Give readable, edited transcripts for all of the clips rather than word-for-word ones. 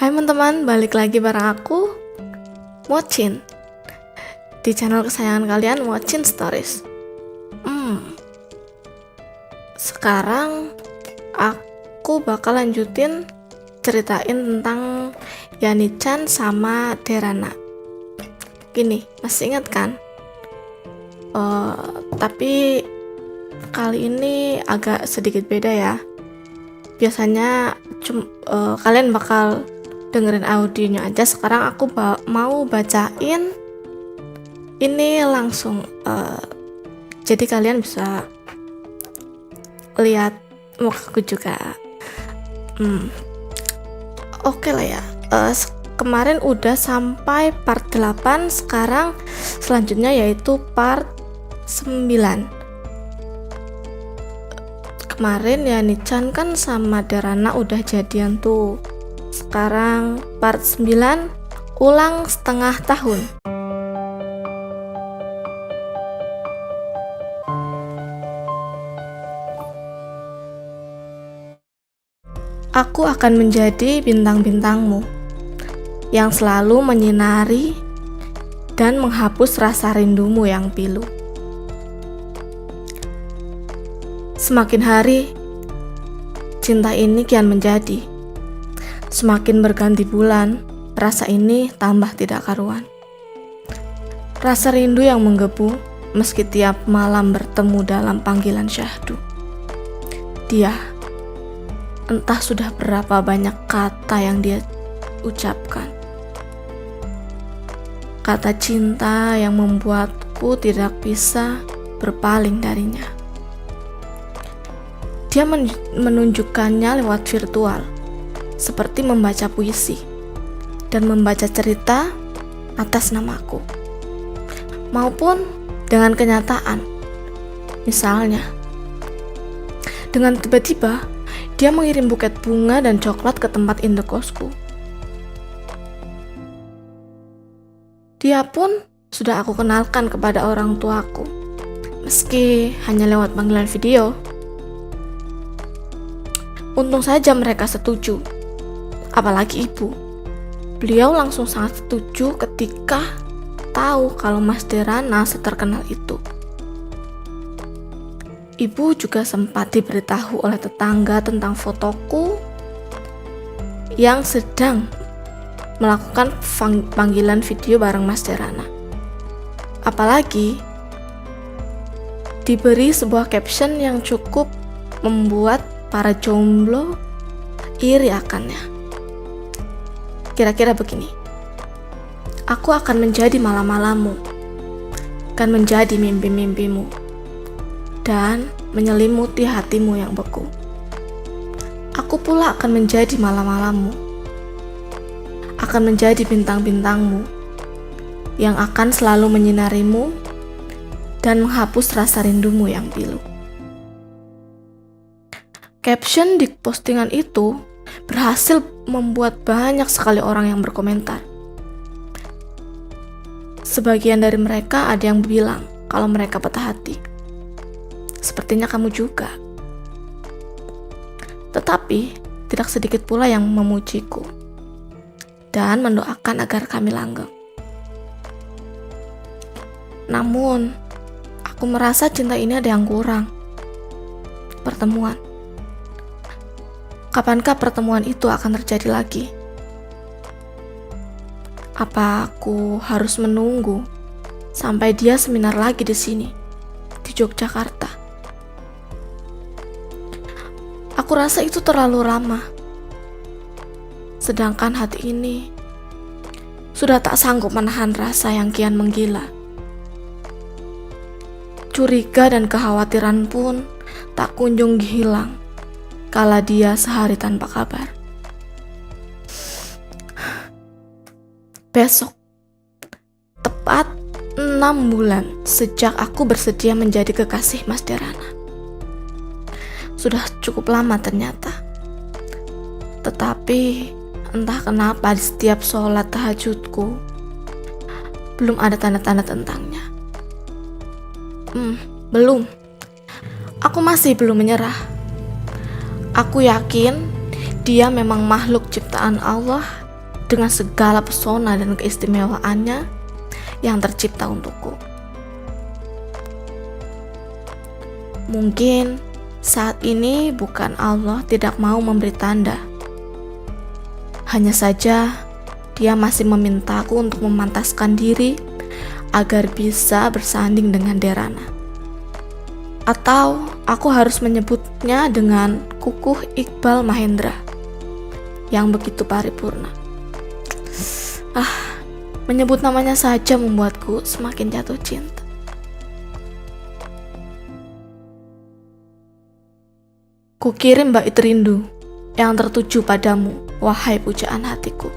Hai teman-teman, balik lagi bareng aku, Mochin, di channel kesayangan kalian, Mochin Stories. Sekarang aku bakal lanjutin ceritain tentang Yani-chan sama Derana. Gini, masih ingat kan? Tapi kali ini agak sedikit beda ya. Biasanya kalian bakal dengerin audionya aja. Sekarang aku mau bacain ini langsung, jadi kalian bisa lihat mukaku juga. Oke lah ya. Kemarin udah sampai part 8. Sekarang selanjutnya yaitu part 9. Kemarin Yani-chan kan sama Derana udah jadian tuh. Sekarang part 9 ulang setengah tahun. Aku akan menjadi bintang-bintangmu yang selalu menyinari dan menghapus rasa rindumu yang pilu. Semakin hari, cinta ini kian menjadi. Semakin berganti bulan, rasa ini tambah tidak karuan. Rasa rindu yang menggebu meski tiap malam bertemu dalam panggilan syahdu. Dia, entah sudah berapa banyak kata yang dia ucapkan. Kata cinta yang membuatku tidak bisa berpaling darinya. Dia menunjukkannya lewat virtual, seperti membaca puisi dan membaca cerita atas namaku, maupun dengan kenyataan. Misalnya, dengan tiba-tiba dia mengirim buket bunga dan coklat ke tempat indekosku. Dia pun sudah aku kenalkan kepada orang tuaku, meski hanya lewat panggilan video. Untung saja mereka setuju, apalagi ibu. Beliau langsung sangat setuju ketika tahu kalau Mas Derana seterkenal itu. Ibu juga sempat diberitahu oleh tetangga tentang fotoku yang sedang melakukan panggilan video bareng Mas Derana. Apalagi diberi sebuah caption yang cukup membuat para jomblo iri akannya. Kira-kira begini: aku akan menjadi malam-malammu, akan menjadi mimpi-mimpimu, dan menyelimuti hatimu yang beku. Aku pula akan menjadi malam-malammu, akan menjadi bintang-bintangmu yang akan selalu menyinarimu dan menghapus rasa rindumu yang pilu. Caption di postingan itu berhasil membuat banyak sekali orang yang berkomentar. Sebagian dari mereka ada yang bilang kalau mereka patah hati. Sepertinya kamu juga. Tetapi tidak sedikit pula yang memujiku dan mendoakan agar kami langgeng. Namun, aku merasa cinta ini ada yang kurang. Pertemuan. Kapankah pertemuan itu akan terjadi lagi? Apa aku harus menunggu sampai dia seminar lagi di sini, di Yogyakarta? Aku rasa itu terlalu lama. Sedangkan hati ini sudah tak sanggup menahan rasa yang kian menggila. Curiga dan kekhawatiran pun tak kunjung hilang kala dia sehari tanpa kabar. Besok, tepat 6 bulan sejak aku bersedia menjadi kekasih Mas Derana. Sudah cukup lama ternyata. Tetapi entah kenapa di setiap sholat tahajudku belum ada tanda-tanda tentangnya. Belum. Aku masih belum menyerah. Aku yakin dia memang makhluk ciptaan Allah dengan segala pesona dan keistimewaannya yang tercipta untukku. Mungkin saat ini bukan Allah tidak mau memberi tanda. Hanya saja Dia masih memintaku untuk memantaskan diri agar bisa bersanding dengan Derana. Atau aku harus menyebutnya dengan Kukuh Iqbal Mahendra yang begitu paripurna. Menyebut namanya saja membuatku semakin jatuh cinta. Kukirim bait rindu yang tertuju padamu, wahai pujaan hatiku.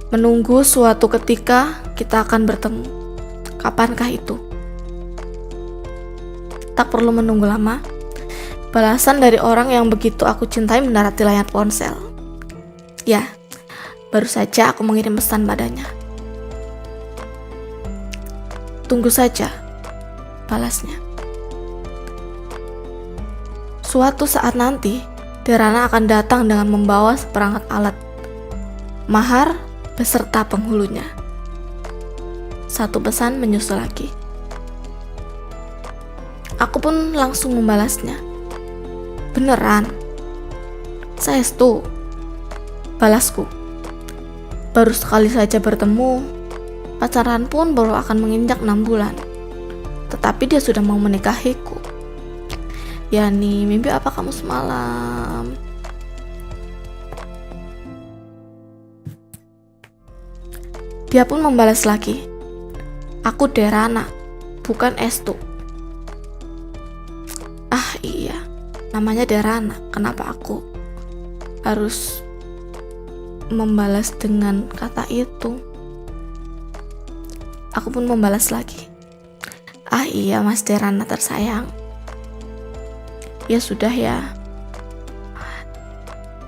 Menunggu suatu ketika kita akan bertemu. Kapankah itu? Tak perlu menunggu lama. Balasan dari orang yang begitu aku cintai mendarat di layar ponsel. Ya, baru saja aku mengirim pesan padanya. Tunggu saja, balasnya. Suatu saat nanti, Derana akan datang dengan membawa seperangkat alat mahar beserta penghulunya. Satu pesan menyusul lagi. Aku pun langsung membalasnya. Beneran? Saestu, balasku. Baru sekali saja bertemu, pacaran pun baru akan menginjak 6 bulan. Tetapi dia sudah mau menikahiku. Yani, mimpi apa kamu semalam? Dia pun membalas lagi. Aku Derana, bukan Estu. Iya, namanya Derana. Kenapa aku harus membalas dengan kata itu? Aku pun membalas lagi. Iya, Mas Derana tersayang. Ya sudah ya,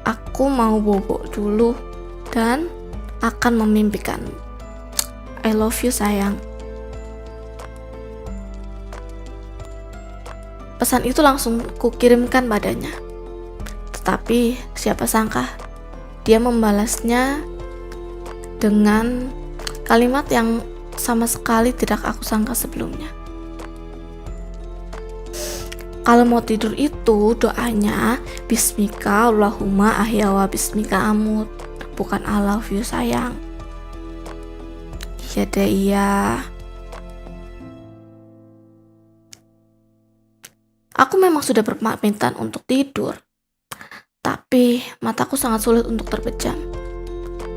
aku mau bobo dulu dan akan memimpikan. I love you sayang. Pesan itu langsung kukirimkan padanya. Tetapi siapa sangka dia membalasnya dengan kalimat yang sama sekali tidak aku sangka sebelumnya. Kalau mau tidur itu doanya Bismika Allahumma ahya wa bismika amut, bukan I love you sayang. Iya deh, iya. Aku memang sudah berpamitan untuk tidur, tapi mataku sangat sulit untuk terpejam.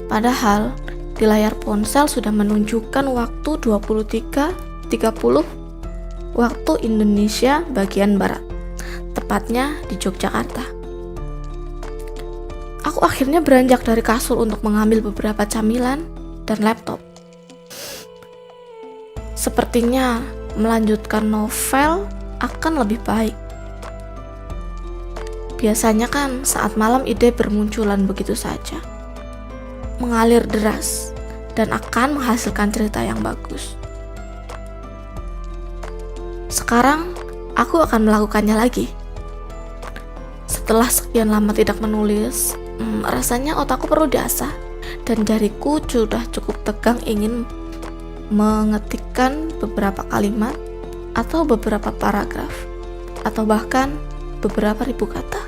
Padahal di layar ponsel sudah menunjukkan waktu 23.30 waktu Indonesia bagian barat, tepatnya di Yogyakarta. Aku akhirnya beranjak dari kasur untuk mengambil beberapa camilan dan laptop. Sepertinya melanjutkan novel akan lebih baik. Biasanya kan saat malam ide bermunculan begitu saja, mengalir deras dan akan menghasilkan cerita yang bagus. Sekarang aku akan melakukannya lagi. Setelah sekian lama tidak menulis, rasanya otakku perlu diasah dan jariku sudah cukup tegang ingin mengetikkan beberapa kalimat atau beberapa paragraf atau bahkan beberapa ribu kata.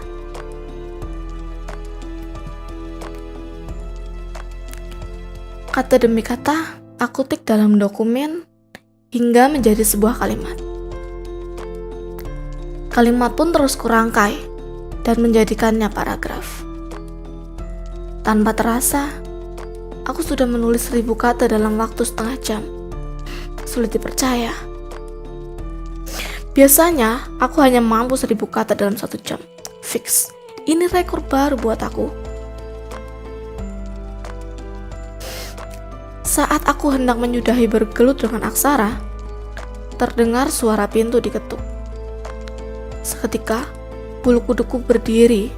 Kata demi kata aku tik dalam dokumen hingga menjadi sebuah kalimat. Kalimat pun terus kurangkai dan menjadikannya paragraf. Tanpa terasa, aku sudah menulis 1000 kata dalam waktu setengah jam. Sulit dipercaya. Biasanya, aku hanya mampu 1000 kata dalam 1 jam. Fix. Ini rekor baru buat aku. Saat aku hendak menyudahi bergelut dengan aksara, terdengar suara pintu diketuk. Seketika, bulu kuduku berdiri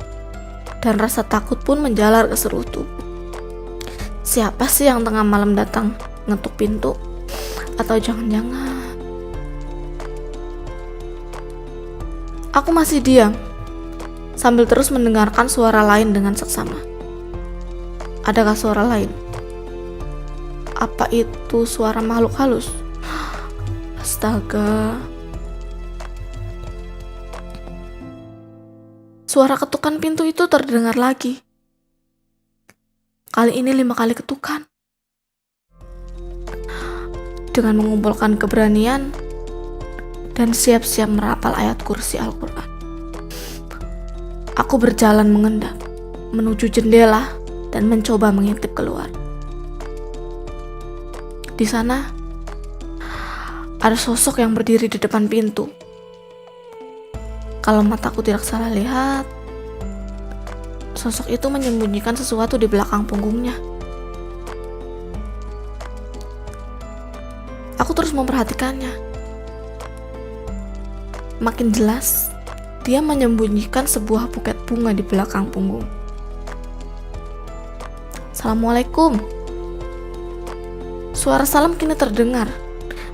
dan rasa takut pun menjalar ke seluruh tubuh. Siapa sih yang tengah malam datang ngetuk pintu? Atau jangan-jangan... Aku masih diam, sambil terus mendengarkan suara lain dengan seksama. Adakah suara lain? Apa itu suara makhluk halus? Astaga. Suara ketukan pintu itu terdengar lagi. Kali ini 5 kali ketukan. Dengan mengumpulkan keberanian dan siap-siap merapal ayat kursi Al-Quran, aku berjalan mengendap menuju jendela dan mencoba mengintip keluar. Di sana ada sosok yang berdiri di depan pintu. Kalau mataku tidak salah lihat, sosok itu menyembunyikan sesuatu di belakang punggungnya. Aku terus memperhatikannya. Makin jelas, dia menyembunyikan sebuah buket bunga di belakang punggung. Assalamualaikum. Suara salam kini terdengar,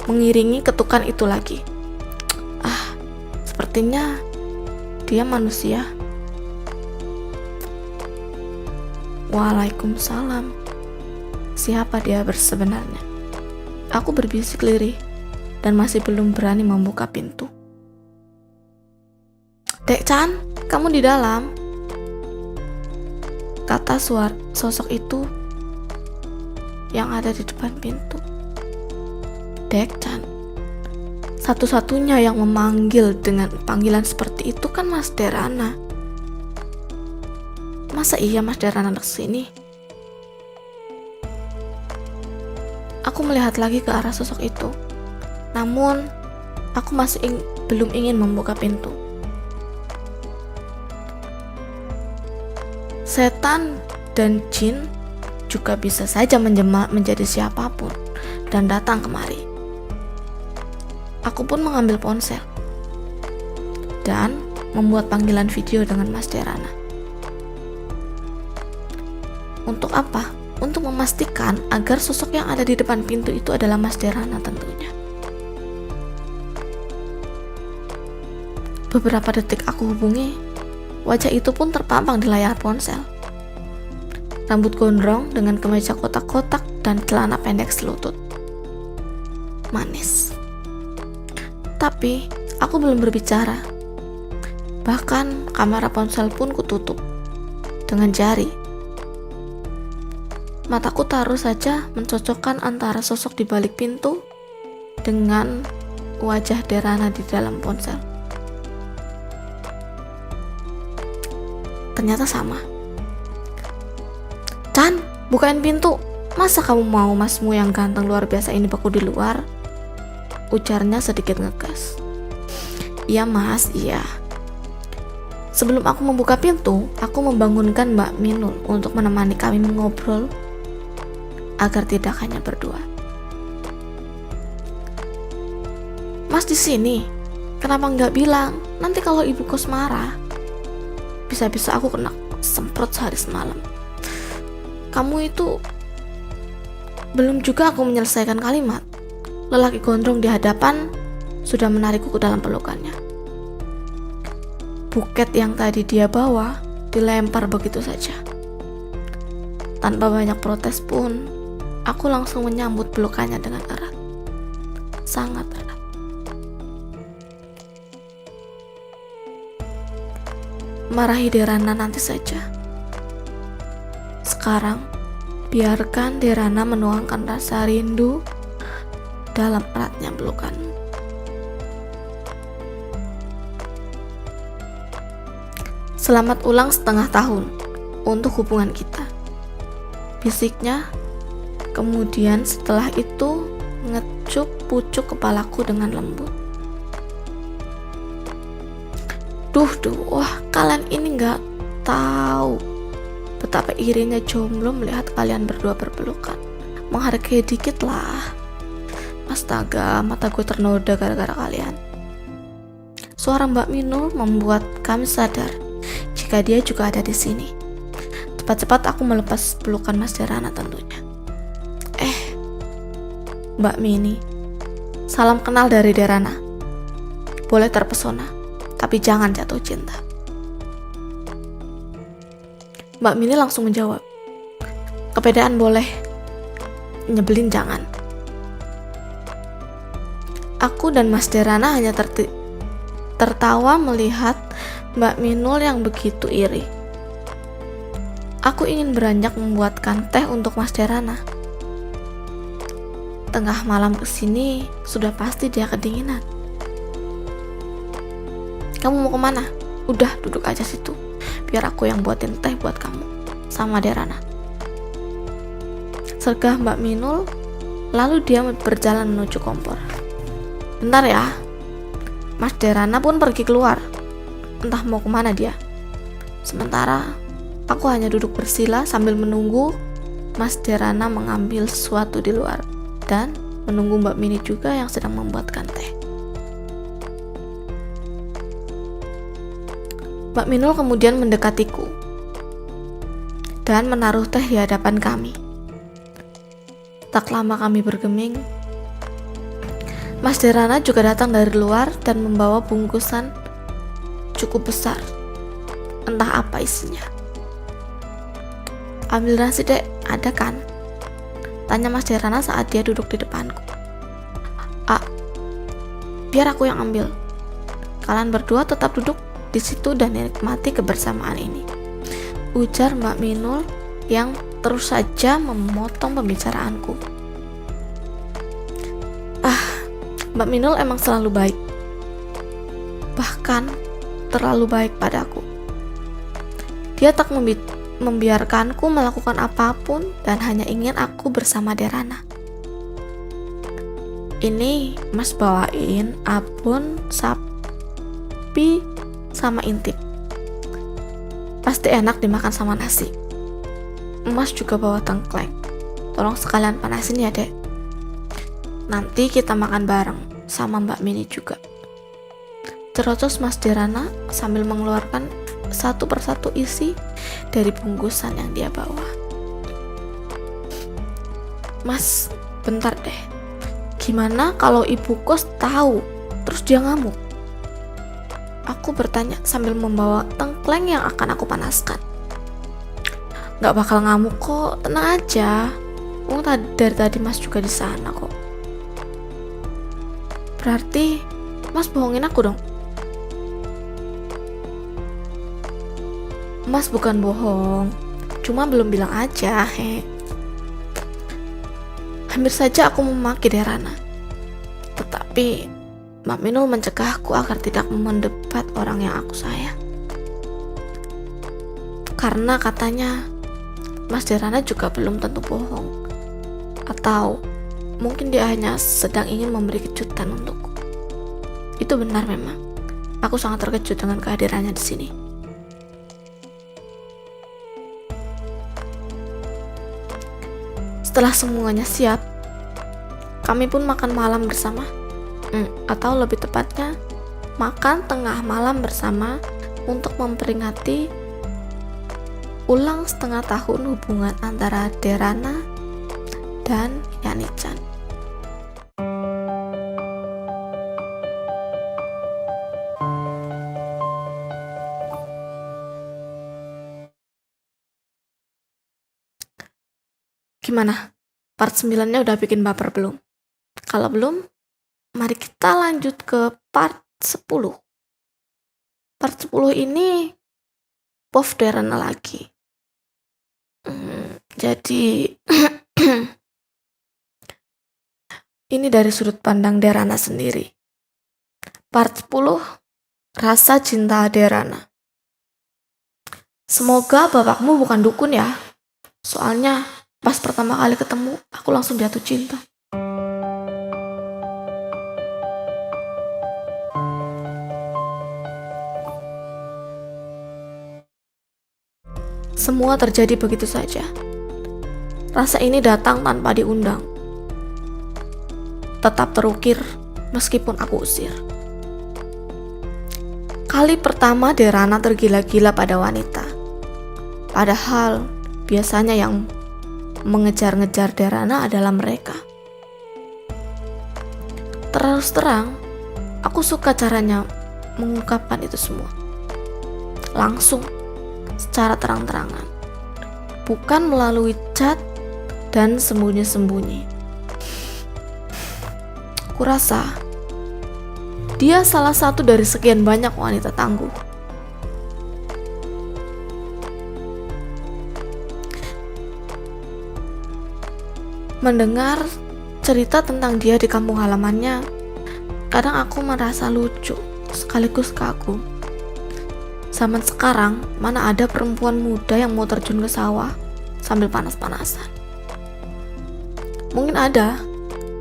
mengiringi ketukan itu lagi. Sepertinya dia manusia. Waalaikumsalam. Siapa dia sebenarnya? Aku berbisik lirih dan masih belum berani membuka pintu. Dek Chan, kamu di dalam? Kata suara sosok itu yang ada di depan pintu. Dek Chan. Satu-satunya yang memanggil dengan panggilan seperti itu kan Mas Derana. Masa iya Mas Derana kesini? Aku melihat lagi ke arah sosok itu. Namun, aku masih belum ingin membuka pintu. Setan dan jin juga bisa saja menjelma menjadi siapapun dan datang kemari. Aku pun mengambil ponsel dan membuat panggilan video dengan Mas Derana. Untuk apa? Untuk memastikan agar sosok yang ada di depan pintu itu adalah Mas Derana tentunya. Beberapa detik aku hubungi, wajah itu pun terpampang di layar ponsel. Rambut gondrong dengan kemeja kotak-kotak dan celana pendek selutut. Manis. Tapi, aku belum berbicara. Bahkan, kamera ponsel pun kututup dengan jari. Mataku taruh saja mencocokkan antara sosok di balik pintu dengan wajah Derana di dalam ponsel. Ternyata sama. Chan, bukain pintu. Masa kamu mau masmu yang ganteng luar biasa ini beku di luar? Ujarnya sedikit ngegas. Iya mas, iya. Sebelum aku membuka pintu, aku membangunkan Mbak Minul untuk menemani kami mengobrol agar tidak hanya berdua. Mas di sini, kenapa nggak bilang? Nanti kalau ibu kos marah, bisa-bisa aku kena semprot sehari semalam. Kamu itu belum juga aku menyelesaikan kalimat. Lelaki gondrong di hadapan sudah menarikku ke dalam pelukannya. Buket yang tadi dia bawa dilempar begitu saja. Tanpa banyak protes pun, aku langsung menyambut pelukannya dengan erat. Sangat erat. Marahi Derana nanti saja. Sekarang, biarkan Derana menuangkan rasa rindu dalam eratnya pelukan. Selamat ulang setengah tahun untuk hubungan kita, bisiknya. Kemudian setelah itu ngecup pucuk kepalaku dengan lembut. Wah kalian ini nggak tahu betapa irinya jomblo melihat kalian berdua berpelukan. Menghargai dikit lah. Astaga, mata gue ternoda gara-gara kalian. Suara Mbak Minul membuat kami sadar jika dia juga ada di sini. Cepat-cepat aku melepas pelukan Mas Derana tentunya. Mbak Mini, salam kenal dari Derana. Boleh terpesona, tapi jangan jatuh cinta. Mbak Mini langsung menjawab, Kepedean boleh, nyebelin jangan. Aku dan Mas Derana hanya tertawa melihat Mbak Minul yang begitu iri. Aku ingin beranjak membuatkan teh untuk Mas Derana. Tengah malam kesini, sudah pasti dia kedinginan. Kamu mau kemana? Udah, duduk aja situ. Biar aku yang buatin teh buat kamu sama Derana. Sergah Mbak Minul, lalu dia berjalan menuju kompor. Bentar ya. Mas Derana pun pergi keluar. Entah mau kemana dia. Sementara, aku hanya duduk bersila sambil menunggu Mas Derana mengambil sesuatu di luar. Dan menunggu Mbak Mini juga yang sedang membuatkan teh. Mbak Minul kemudian mendekatiku dan menaruh teh di hadapan kami. Tak lama kami bergeming, Mas Derana juga datang dari luar dan membawa bungkusan cukup besar. Entah apa isinya. Ambil nasi dek, ada kan? Tanya Mas Derana saat dia duduk di depanku. Biar aku yang ambil. Kalian berdua tetap duduk di situ dan nikmati kebersamaan ini, ujar Mbak Minul yang terus saja memotong pembicaraanku. Mbak Minul emang selalu baik. Bahkan terlalu baik padaku. Dia tak membiarkanku melakukan apapun dan hanya ingin aku bersama Derana. Ini Mas bawain abon sapi sama intip. Pasti enak dimakan sama nasi. Mas juga bawa tengkleng. Tolong sekalian panasin ya dek. Nanti kita makan bareng sama Mbak Mini juga. Terocos Mas Derana sambil mengeluarkan satu persatu isi dari bungkusan yang dia bawa. Mas, bentar deh. Gimana kalau ibu kos tahu, terus dia ngamuk? Aku bertanya sambil membawa tengkleng yang akan aku panaskan. Gak bakal ngamuk kok, tenang aja. Dari tadi Mas juga di sana kok. Berarti Mas bohongin aku dong? Mas bukan bohong, cuma belum bilang aja, Hampir saja aku memaki Derana, tetapi Mbak Minul mencegahku agar tidak mendebat orang yang aku sayang. Karena katanya Mas Derana juga belum tentu bohong, atau mungkin dia hanya sedang ingin memberi kejutan untukku. Itu benar memang. Aku sangat terkejut dengan kehadirannya di sini. Setelah semuanya siap, kami pun makan malam bersama, atau lebih tepatnya makan tengah malam bersama untuk memperingati ulang setengah tahun hubungan antara Derana dan Yani-chan. Gimana? Part 9-nya udah bikin baper belum? Kalau belum, mari kita lanjut ke part 10. Part 10 ini Puff Derana lagi. Jadi ini dari sudut pandang Derana sendiri. Part 10, Rasa Cinta Derana. Semoga bapakmu bukan dukun ya. Soalnya pas pertama kali ketemu, aku langsung jatuh cinta. Semua terjadi begitu saja. Rasa ini datang tanpa diundang. Tetap terukir meskipun aku usir. Kali pertama Derana tergila-gila pada wanita. Padahal biasanya yang mengejar-ngejar Derana adalah mereka. Terus terang, aku suka caranya mengungkapkan itu semua. Langsung, secara terang-terangan. Bukan melalui chat dan sembunyi-sembunyi. Kurasa dia salah satu dari sekian banyak wanita tangguh. Mendengar cerita tentang dia di kampung halamannya, kadang aku merasa lucu sekaligus kagum. Zaman sekarang, mana ada perempuan muda yang mau terjun ke sawah sambil panas-panasan? Mungkin ada,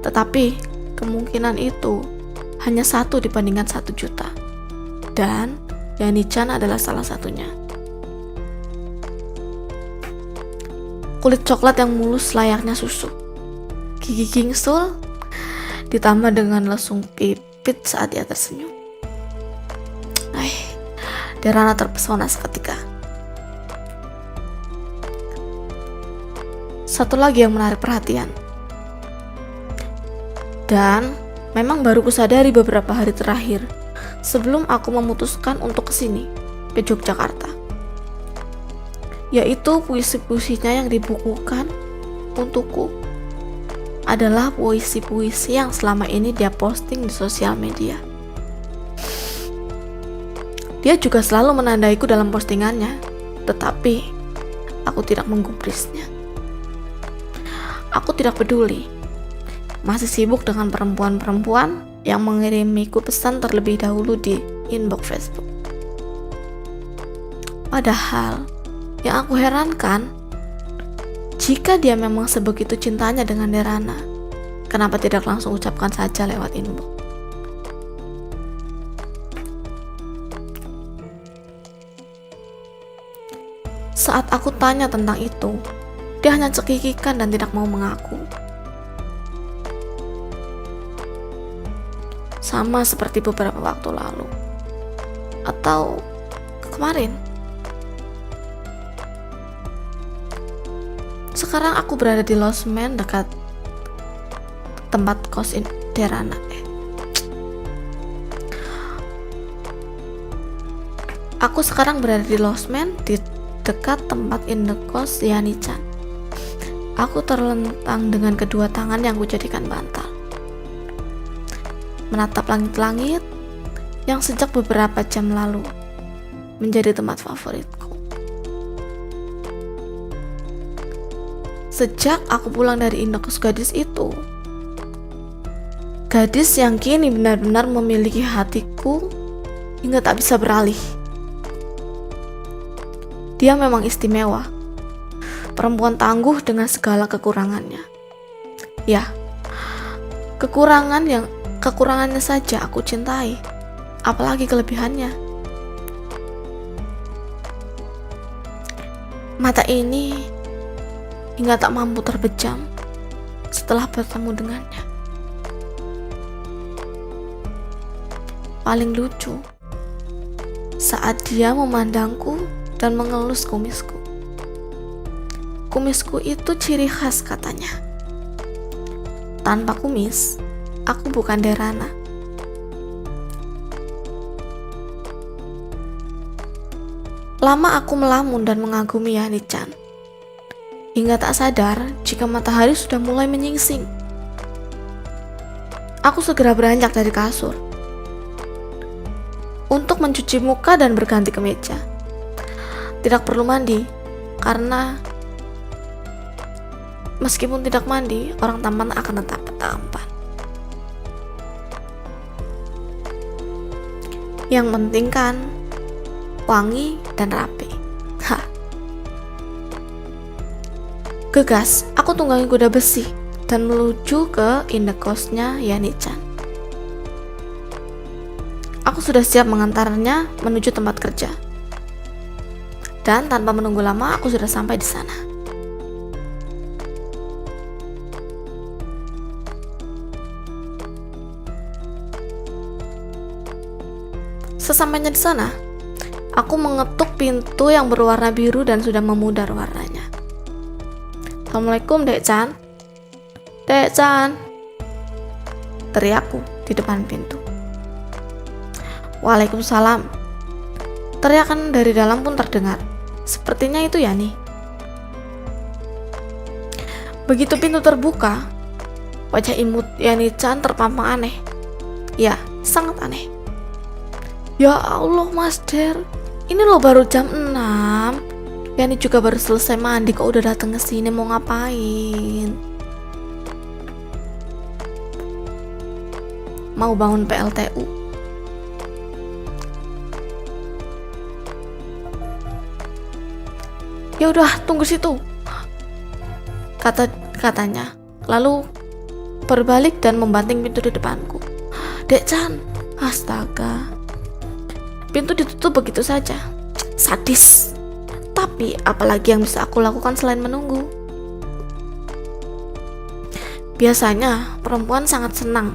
tetapi kemungkinan itu hanya 1 dibandingkan 1 juta. Dan Yani-chan adalah salah satunya. Kulit coklat yang mulus layaknya susu, gigi gingsul, ditambah dengan lesung pipit saat dia tersenyum. Derana terpesona seketika. Satu lagi yang menarik perhatian. Dan memang baru kusadari beberapa hari terakhir sebelum aku memutuskan untuk kesini, ke Yogyakarta. Yaitu puisi-puisinya yang dibukukan untukku adalah puisi-puisi yang selama ini dia posting di sosial media. Dia juga selalu menandaiku dalam postingannya, tetapi aku tidak menggubrisnya. Aku tidak peduli, masih sibuk dengan perempuan-perempuan yang mengirimiku pesan terlebih dahulu di inbox Facebook. Padahal yang aku herankan, jika dia memang sebegitu cintanya dengan Derana, kenapa tidak langsung ucapkan saja lewat inbox? Saat aku tanya tentang itu, dia hanya cekikikan dan tidak mau mengaku. Sama seperti beberapa waktu lalu, atau kemarin. Sekarang aku berada di losmen dekat tempat kos Derana. Aku sekarang berada di losmen di dekat tempat indekos Yani-chan. Aku terlentang dengan kedua tangan yang kujadikan bantal, menatap langit-langit yang sejak beberapa jam lalu menjadi tempat favoritku. Sejak aku pulang dari indekos gadis itu, gadis yang kini benar-benar memiliki hatiku hingga tak bisa beralih. Dia memang istimewa, perempuan tangguh dengan segala kekurangannya. Ya, kekurangannya saja aku cintai, apalagi kelebihannya. Mata ini hingga tak mampu terbejam setelah bertemu dengannya. Paling lucu saat dia memandangku dan mengelus kumisku. Kumisku itu ciri khas katanya. Tanpa kumis, aku bukan Derana. Lama aku melamun dan mengagumi Yani-chan, hingga tak sadar jika matahari sudah mulai menyingsing. Aku segera beranjak dari kasur untuk mencuci muka dan berganti kemeja. Tidak perlu mandi, karena meskipun tidak mandi, orang tampan akan tetap tampan. Yang penting kan wangi dan rapi. Gegas, aku tunggangi kuda besi dan menuju ke indekosnya Yani-chan. Aku sudah siap mengantarnya menuju tempat kerja. Dan tanpa menunggu lama, aku sudah sampai di sana. Sesampainya di sana, aku mengetuk pintu yang berwarna biru dan sudah memudar warnanya. Assalamualaikum, Dek-chan. Dek-chan, teriakku di depan pintu. Waalaikumsalam. Teriakan dari dalam pun terdengar. Sepertinya itu Yani. Begitu pintu terbuka, wajah imut Yani-chan terpampang aneh. Ya, sangat aneh. Ya Allah, Mas Der, ini loh baru jam 6. Yani juga baru selesai mandi kok udah datang ke sini, mau ngapain? Mau bangun PLTU. Ya udah, tunggu situ. Katanya. Lalu berbalik dan membanting pintu di depanku. Dek Chan, astaga. Pintu ditutup begitu saja. Sadis. Tapi apalagi yang bisa aku lakukan selain menunggu? Biasanya perempuan sangat senang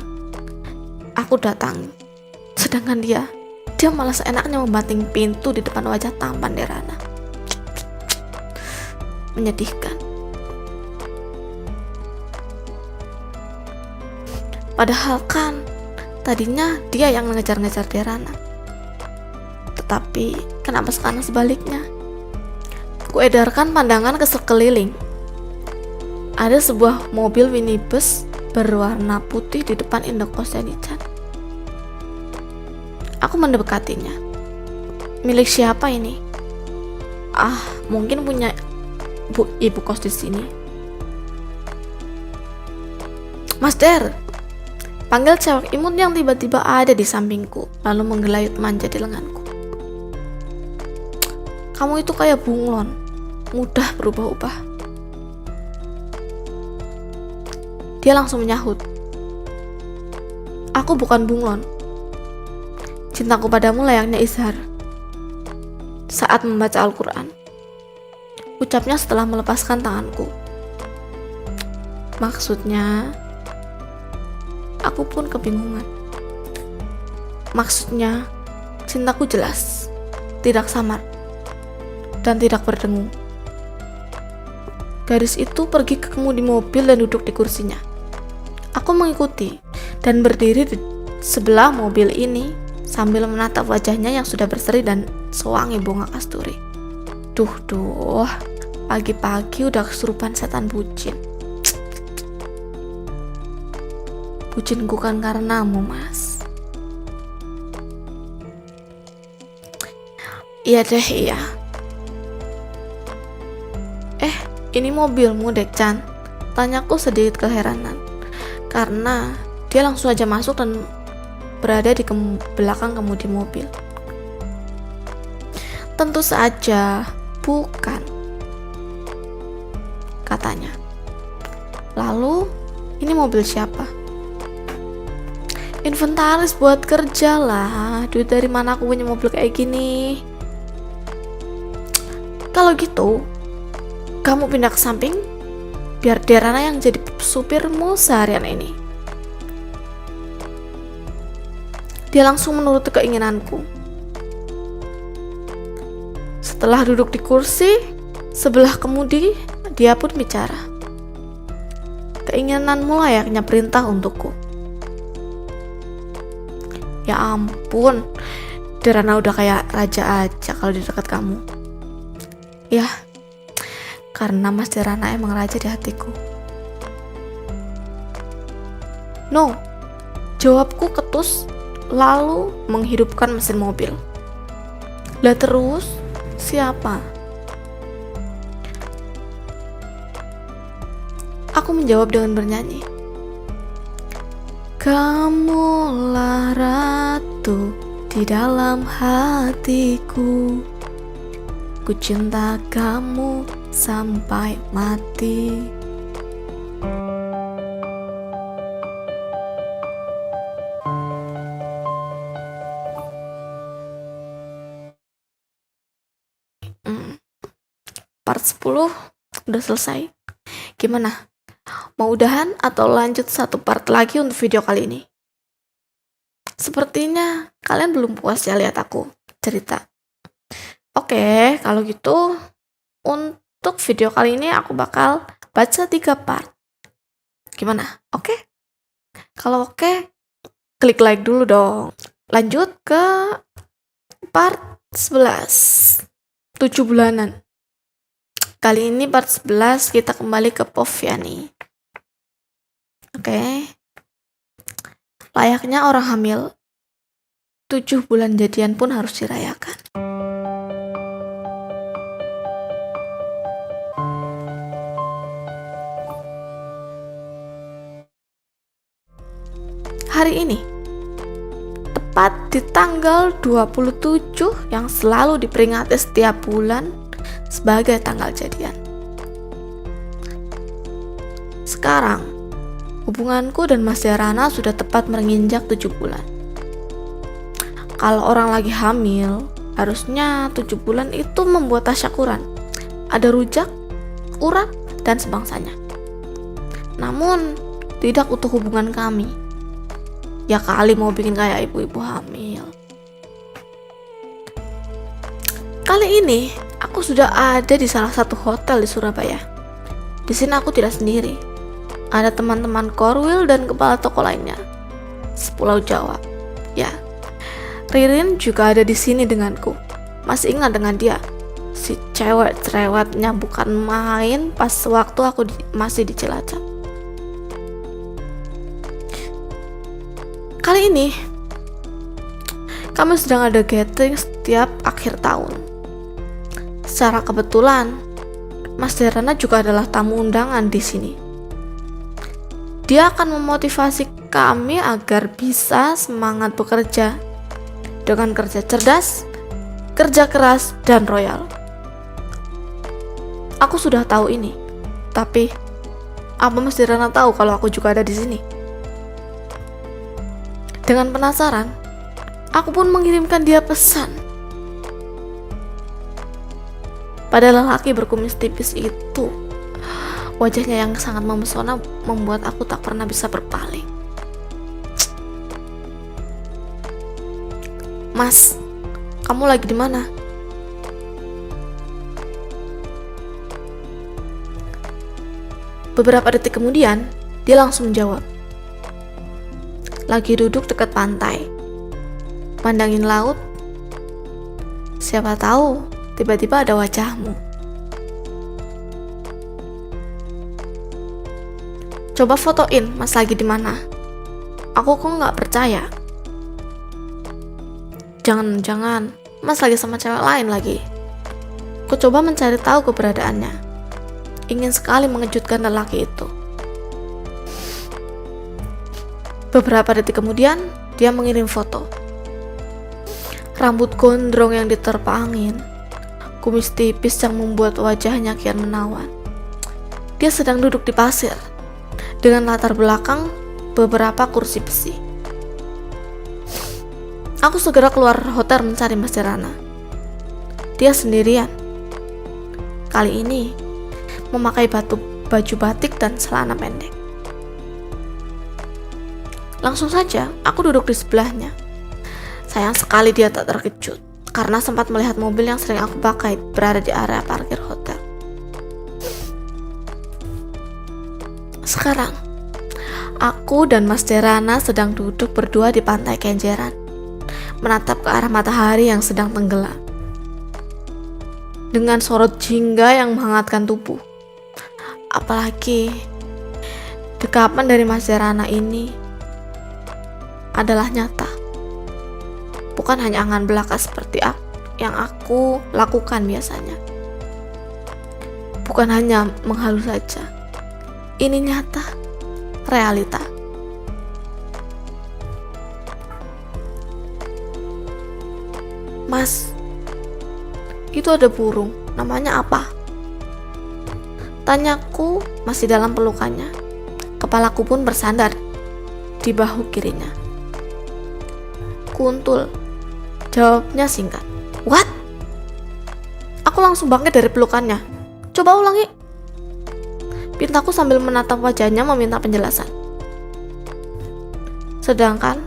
aku datang, sedangkan dia malah seenaknya membanting pintu di depan wajah tampan Derana. Menyedihkan. Padahal kan tadinya dia yang mengejar-ngejar Derana. Tetapi kenapa sekarang sebaliknya? Kuedarkan pandangan ke sekeliling. Ada sebuah mobil minibus berwarna putih di depan indekos Yani-chan. Aku mendekatinya. Milik siapa ini? Mungkin punya ibu kos di sini. Mas Der, panggil cewek imut yang tiba-tiba ada di sampingku, lalu menggelayut manja di lenganku. Kamu itu kayak bunglon, mudah berubah-ubah. Dia langsung menyahut. Aku bukan bunglon. Cintaku padamu layaknya Izhar saat membaca Al-Quran, ucapnya setelah melepaskan tanganku. Maksudnya, aku pun kebingungan. Maksudnya, cintaku jelas, tidak samar, dan tidak berdengung. Gadis itu pergi ke kemudi mobil dan duduk di kursinya. Aku mengikuti dan berdiri di sebelah mobil ini sambil menatap wajahnya yang sudah berseri dan sewangi bunga kasturi. Duh, pagi-pagi udah kesurupan setan bucin. Bucinku kan karenamu, Mas. Iya deh, iya. Ini mobilmu, Dek-chan? Tanyaku sedikit keheranan, karena dia langsung aja masuk dan berada di belakang kemudi mobil. Tentu saja bukan, katanya. Lalu, ini mobil siapa? Inventaris buat kerja lah. Duit dari mana aku punya mobil kayak gini? Kalau gitu, kamu pindah ke samping, biar Derana yang jadi supirmu seharian ini. Dia langsung menuruti keinginanku. Setelah duduk di kursi sebelah kemudi, dia pun bicara. Keinginanmu layaknya perintah untukku. Ya ampun, Derana udah kayak raja aja kalau di dekat kamu. Ya, karena Mas Derana emang raja di hatiku. No, jawabku ketus, lalu menghidupkan mesin mobil. Lah terus, siapa? Aku menjawab dengan bernyanyi. Kamulah ratu di dalam hatiku. Ku cinta kamu sampai mati. Part 10 udah selesai. Gimana? Mau udahan atau lanjut satu part lagi untuk video kali ini? Sepertinya kalian belum puas ya lihat aku cerita. Oke, kalau gitu untuk video kali ini aku bakal baca 3 part. Gimana? Oke? Kalau oke, klik like dulu dong. Lanjut ke part 11. 7 bulanan. Kali ini part 11 kita kembali ke Poviani. Oke. Layaknya orang hamil, 7 bulan jadian pun harus dirayakan. Hari ini, tepat di tanggal 27 yang selalu diperingati setiap bulan sebagai tanggal jadian. Sekarang, hubunganku dan Mas Derana sudah tepat menginjak 7 bulan. Kalau orang lagi hamil, harusnya 7 bulan itu membuat tasyakuran. Ada rujak, urat, dan sebangsanya. Namun, tidak utuh hubungan kami. Ya kali mau bikin kayak ibu-ibu hamil. Kali ini, aku sudah ada di salah satu hotel di Surabaya. Di sini aku tidak sendiri. Ada teman-teman Korwil dan kepala toko lainnya. Sepulau Jawa. Ya. Ririn juga ada di sini denganku. Masih ingat dengan dia. Si cewek cerewetnya bukan main pas waktu aku masih di Cilacap. Kali ini, kami sedang ada gathering setiap akhir tahun. Secara kebetulan, Mas Derana juga adalah tamu undangan di sini. Dia akan memotivasi kami agar bisa semangat bekerja dengan kerja cerdas, kerja keras, dan royal. Aku sudah tahu ini, tapi apa Mas Derana tahu kalau aku juga ada di sini? Dengan penasaran, aku pun mengirimkan dia pesan. Pada lelaki berkumis tipis itu, wajahnya yang sangat memesona membuat aku tak pernah bisa berpaling. Mas, kamu lagi di mana? Beberapa detik kemudian, dia langsung menjawab. Lagi duduk dekat pantai, mandangin laut. Siapa tahu tiba-tiba ada wajahmu. Coba fotoin Mas lagi di mana. Aku kok nggak percaya. Jangan-jangan Mas lagi sama cewek lain lagi. Aku coba mencari tahu keberadaannya. Ingin sekali mengejutkan lelaki itu. Beberapa detik kemudian, dia mengirim foto. Rambut gondrong yang diterpa angin, kumis tipis yang membuat wajahnya kian menawan. Dia sedang duduk di pasir, dengan latar belakang beberapa kursi besi. Aku segera keluar hotel mencari Mas Derana. Dia sendirian. Kali ini, memakai baju batik dan celana pendek. Langsung saja, aku duduk di sebelahnya. Sayang sekali dia tak terkejut, karena sempat melihat mobil yang sering aku pakai berada di area parkir hotel. Sekarang, aku dan Mas Derana sedang duduk berdua di pantai Kenjeran, menatap ke arah matahari yang sedang tenggelam. Dengan sorot jingga yang menghangatkan tubuh. Apalagi, dekapan dari Mas Derana ini adalah nyata, bukan hanya angan belaka seperti yang aku lakukan biasanya. Bukan hanya menghalu saja, ini nyata, realita. Mas, itu ada burung, namanya apa? Tanyaku masih dalam pelukannya. Kepalaku pun bersandar di bahu kirinya. Kuntul, jawabnya singkat. What? Aku langsung bangkit dari pelukannya. Coba ulangi. Pintaku sambil menatap wajahnya meminta penjelasan. Sedangkan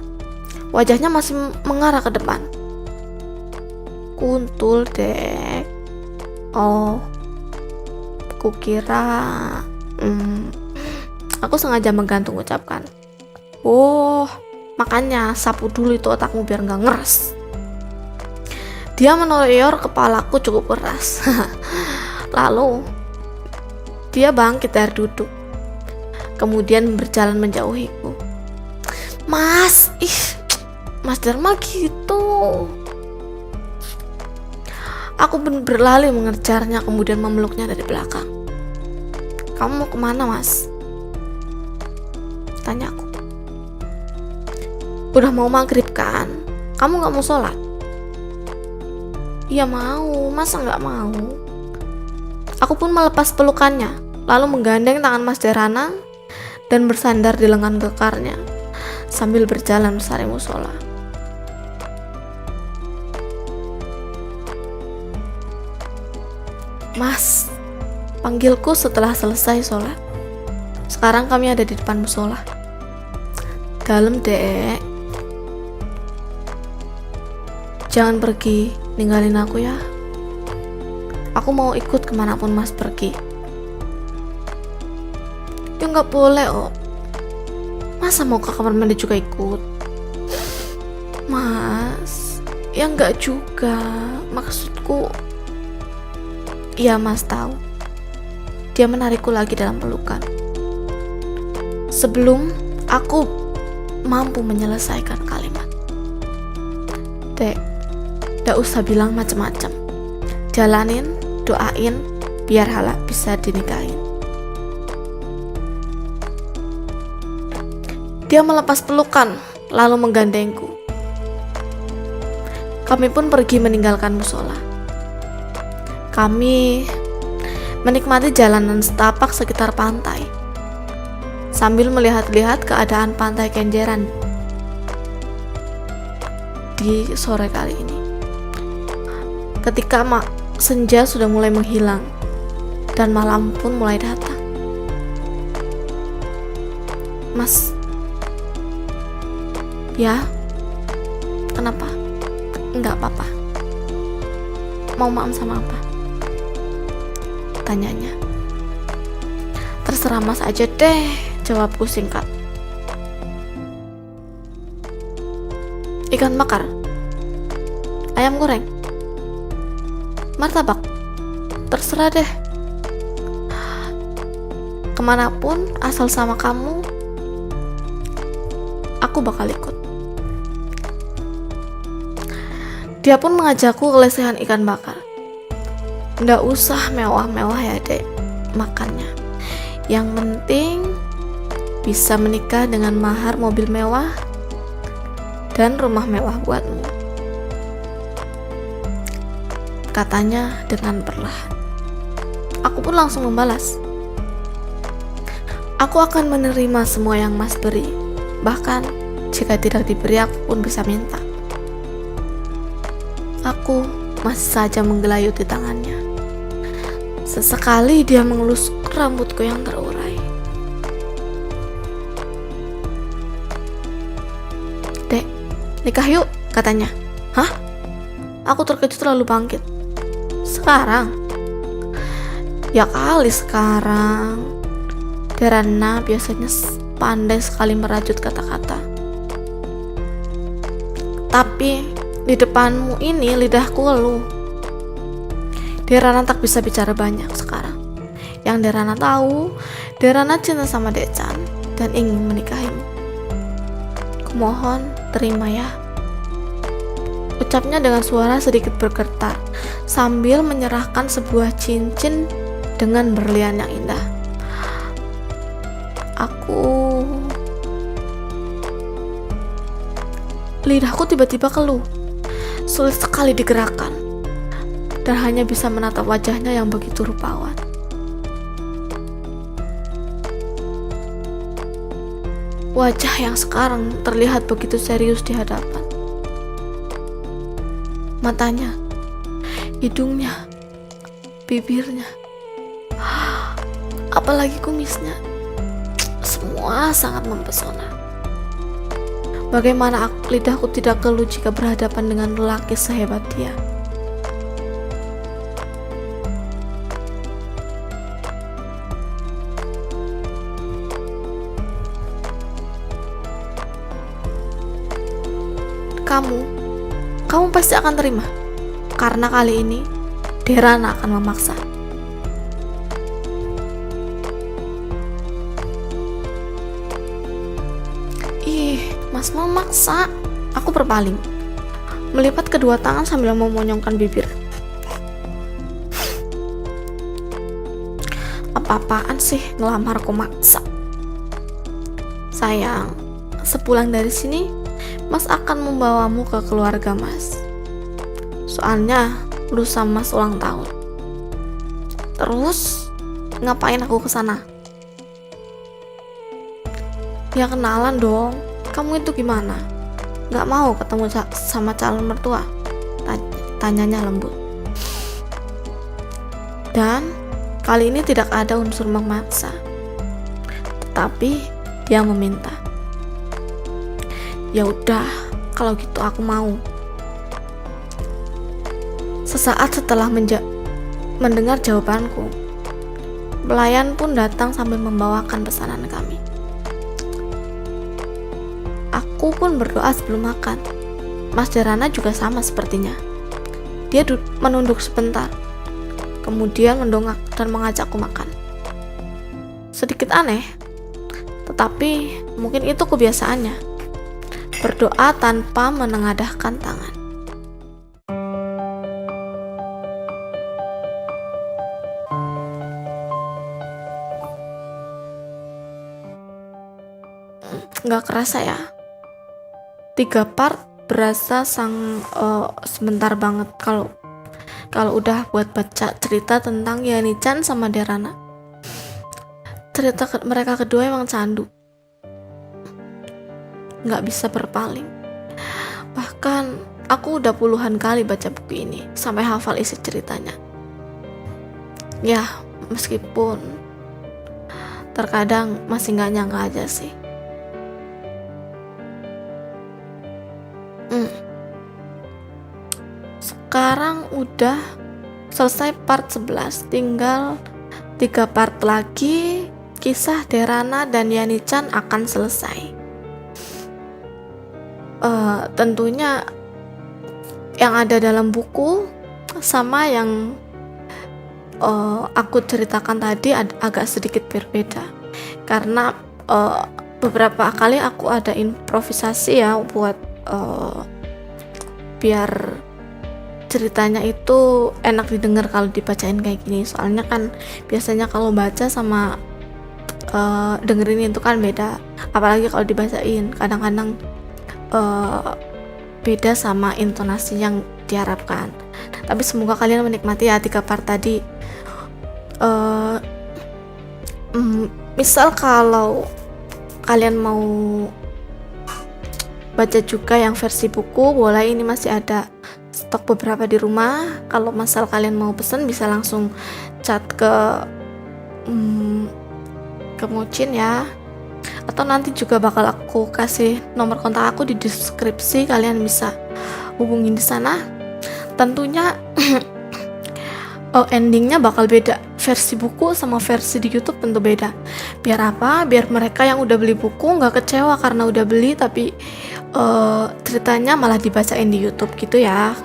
wajahnya masih mengarah ke depan. Kuntul, Dek. Oh, kukira. Aku sengaja menggantung ucapkan. Oh, makanya sapu dulu itu otakmu biar gak ngeres. Dia menoyor kepalaku cukup keras. Lalu Dia bangkit dari duduk, kemudian berjalan menjauhiku. Mas, Mas Dharma gitu. Aku berlari mengejarnya, kemudian memeluknya dari belakang. Kamu mau kemana, Mas? Tanya aku. Udah mau maghrib kan? Kamu gak mau sholat? Iya mau, masa gak mau? Aku pun melepas pelukannya, lalu menggandeng tangan Mas Dharana dan bersandar di lengan gekarnya sambil berjalan mencari musola. Mas, panggilku setelah selesai sholat. Sekarang kami ada di depan musola. Dalam, Dek. Jangan pergi, ninggalin aku ya. Aku mau ikut kemanapun Mas pergi. Ya nggak boleh, Oh. Masa mau ke kamar mandi juga ikut? Mas, ya nggak juga. Maksudku, iya Mas tahu. Dia menarikku lagi dalam pelukan. Sebelum aku mampu menyelesaikan kalimat. Dek, gak usah bilang macam-macam. Jalanin, doain, biar Hala bisa dinikahin. Dia melepas pelukan, lalu menggandengku. Kami pun pergi meninggalkan musola. Kami menikmati jalanan setapak sekitar pantai, sambil melihat-lihat keadaan pantai Kenjeran di sore kali ini. Ketika senja sudah mulai menghilang dan malam pun mulai datang. Mas, ya, kenapa? Enggak apa-apa. Mau maam sama apa? Tanyanya. Terserah Mas aja deh, jawabku singkat. Ikan bakar, ayam goreng, martabak, terserah deh. Kemanapun asal sama kamu, aku bakal ikut. Dia pun mengajakku ke lesehan ikan bakar. Nggak usah mewah-mewah ya dek makannya. Yang penting bisa menikah dengan mahar mobil mewah dan rumah mewah buatmu, katanya dengan perlahan. Aku pun langsung membalas, aku akan menerima semua yang Mas beri. Bahkan jika tidak diberi, aku pun bisa minta. Aku masih saja menggelayuti tangannya. Sesekali dia mengelus rambutku yang terurai. Dek, nikah yuk, katanya. Hah? Aku terkejut lalu bangkit. Sekarang? Ya kali sekarang. Dharana biasanya pandai sekali merajut kata-kata. Tapi di depanmu ini lidahku keluh. Dharana tak bisa bicara banyak sekarang. Yang Dharana tahu, Dharana cinta sama Dechan dan ingin menikahimu. Kumohon terima ya, ucapnya dengan suara sedikit bergetar sambil menyerahkan sebuah cincin dengan berlian yang indah. Lidahku tiba-tiba keluh, sulit sekali digerakkan, dan hanya bisa menatap wajahnya yang begitu rupawan. Wajah yang sekarang terlihat begitu serius di hadapan. Matanya, hidungnya, bibirnya, apalagi kumisnya, semua sangat mempesona. Bagaimana lidahku tidak keluh jika berhadapan dengan lelaki sehebat dia. Kamu pasti akan terima, karena kali ini Dharana akan memaksa. Mas memaksa. Aku berpaling, melipat kedua tangan sambil memonyongkan bibir. Apa-apaan sih ngelamar kok maksa? Sayang, sepulang dari sini, Mas akan membawamu ke keluarga Mas. Soalnya lusa Mas ulang tahun. Terus ngapain aku kesana? Ya kenalan dong. Kamu itu gimana? Gak mau ketemu sama calon mertua? Tanyanya lembut. Dan kali ini tidak ada unsur memaksa, tetapi dia meminta. Ya udah, kalau gitu aku mau. Sesaat setelah mendengar jawabanku, pelayan pun datang sambil membawakan pesanan kami. Aku pun berdoa sebelum makan. Mas Derana juga sama sepertinya. Dia menunduk sebentar, kemudian mendongak dan mengajakku makan. Sedikit aneh, tetapi mungkin itu kebiasaannya. Berdoa tanpa menengadahkan tangan. Nggak kerasa ya, 3 part berasa sebentar banget kalau udah buat baca cerita tentang Yani-chan sama Derana. Cerita mereka kedua emang candu, nggak bisa berpaling. Bahkan aku udah puluhan kali baca buku ini sampai hafal isi ceritanya. Ya, meskipun terkadang masih nggak nyangka aja sih. Sekarang udah selesai part 11, tinggal 3 part lagi. Kisah Derana dan Yani-chan akan selesai. Tentunya yang ada dalam buku sama yang aku ceritakan tadi agak sedikit berbeda, karena beberapa kali aku ada improvisasi ya buat biar ceritanya itu enak didengar kalau dibacain kayak gini. Soalnya kan biasanya kalau baca sama dengerin itu kan beda, apalagi kalau dibacain kadang-kadang beda sama intonasi yang diharapkan. Tapi semoga kalian menikmati ya 3 part tadi. Misal kalau kalian mau baca juga yang versi buku, boleh, ini masih ada stok beberapa di rumah. Kalau misal kalian mau pesen bisa langsung chat ke Mocin ya, atau nanti juga bakal aku kasih nomor kontak aku di deskripsi, kalian bisa hubungin di sana. Tentunya endingnya bakal beda, versi buku sama versi di YouTube tentu beda. Biar apa? Biar mereka yang udah beli buku nggak kecewa karena udah beli tapi ceritanya malah dibacain di YouTube gitu ya.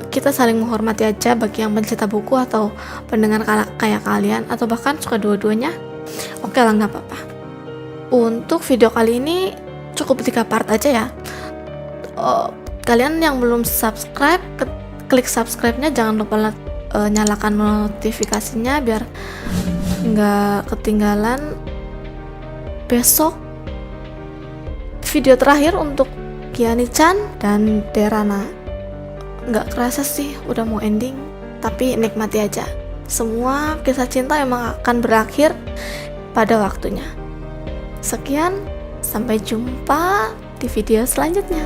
Kita saling menghormati aja bagi yang pencinta buku atau pendengar kayak kalian, atau bahkan suka dua-duanya. Oke lah, nggak apa-apa. Untuk video kali ini cukup 3 part aja ya. Kalian yang belum subscribe, klik subscribe-nya, jangan lupa nyalakan notifikasinya biar nggak ketinggalan besok video terakhir untuk Yani-chan dan Derana. Nggak kerasa sih udah mau ending, tapi nikmati aja. Semua kisah cinta emang akan berakhir pada waktunya. Sekian, sampai jumpa di video selanjutnya.